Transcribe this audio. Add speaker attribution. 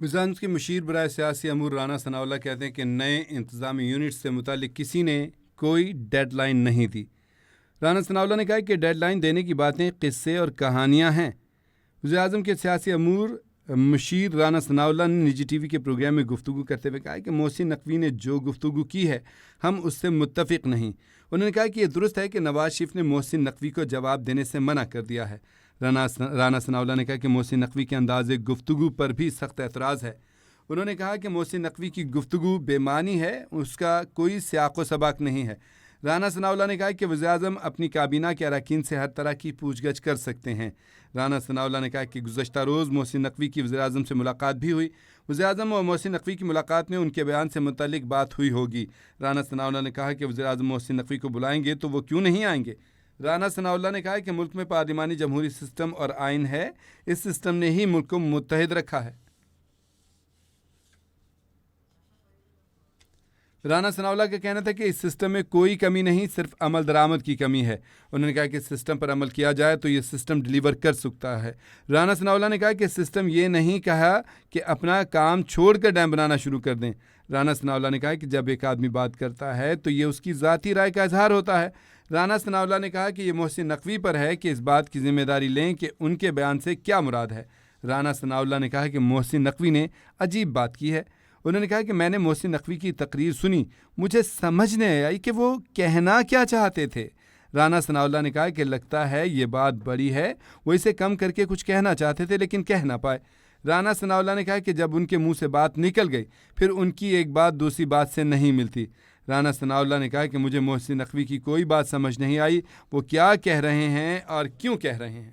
Speaker 1: وزارت کے مشیر برائے سیاسی امور رانا ثناءاللہ کہتے ہیں کہ نئے انتظامی یونٹ سے متعلق کسی نے کوئی ڈیڈ لائن نہیں دی۔ رانا ثناءاللہ نے کہا کہ ڈیڈ لائن دینے کی باتیں قصے اور کہانیاں ہیں۔ وزیراعظم کے سیاسی امور مشیر رانا ثناءاللہ نے نجی ٹی وی کے پروگرام میں گفتگو کرتے ہوئے کہا کہ محسن نقوی نے جو گفتگو کی ہے ہم اس سے متفق نہیں۔ انہوں نے کہا کہ یہ درست ہے کہ نواز شریف نے محسن نقوی کو جواب دینے سے منع کر دیا ہے۔ رانا ثناءاللہ نے کہا کہ محسن نقوی کے انداز گفتگو پر بھی سخت اعتراض ہے۔ انہوں نے کہا کہ محسن نقوی کی گفتگو بے معنی ہے، اس کا کوئی سیاق و سباق نہیں ہے۔ رانا ثناءاللہ نے کہا کہ وزیراعظم اپنی کابینہ کے اراکین سے ہر طرح کی پوچھ گچھ کر سکتے ہیں۔ رانا ثناءاللہ نے کہا کہ گزشتہ روز محسن نقوی کی وزیراعظم سے ملاقات بھی ہوئی۔ وزیراعظم اور محسن نقوی کی ملاقات میں ان کے بیان سے متعلق بات ہوئی ہوگی۔ رانا ثناءاللہ نے کہا کہ وزیراعظم محسن نقوی کو بلائیں گے تو وہ کیوں نہیں آئیں گے۔ رانا ثناءاللہ نے کہا کہ ملک میں پارلیمانی جمہوری سسٹم اور آئین ہے، اس سسٹم نے ہی ملک کو متحد رکھا ہے۔ رانا ثناءاللہ کا کہنا تھا کہ اس سسٹم میں کوئی کمی نہیں، صرف عمل درآمد کی کمی ہے۔ انہوں نے کہا کہ سسٹم پر عمل کیا جائے تو یہ سسٹم ڈیلیور کر سکتا ہے۔ رانا ثناءاللہ نے کہا کہ سسٹم یہ نہیں کہا کہ اپنا کام چھوڑ کر ڈیم بنانا شروع کر دیں۔ رانا ثناءاللہ نے کہا کہ جب ایک آدمی بات کرتا ہے تو یہ اس کی ذاتی رائے کا اظہار ہوتا ہے۔ رانا ثناءاللہ نے کہا کہ یہ محسن نقوی پر ہے کہ اس بات کی ذمہ داری لیں کہ ان کے بیان سے کیا مراد ہے۔ رانا ثناءاللہ نے کہا کہ محسن نقوی نے عجیب بات کی ہے۔ انہوں نے کہا کہ میں نے محسن نقوی کی تقریر سنی، مجھے سمجھ نہیں آئی کہ وہ کہنا کیا چاہتے تھے۔ رانا ثناءاللہ نے کہا کہ لگتا ہے یہ بات بڑی ہے، وہ اسے کم کر کے کچھ کہنا چاہتے تھے لیکن کہہ نہ پائے۔ رانا ثناءاللہ نے کہا کہ جب ان کے منہ سے بات نکل گئی پھر ان کی ایک بات دوسری بات سے نہیں ملتی۔ رانا ثناءاللہ نے کہا کہ مجھے محسن نقوی کی کوئی بات سمجھ نہیں آئی، وہ کیا کہہ رہے ہیں اور کیوں کہہ رہے ہیں۔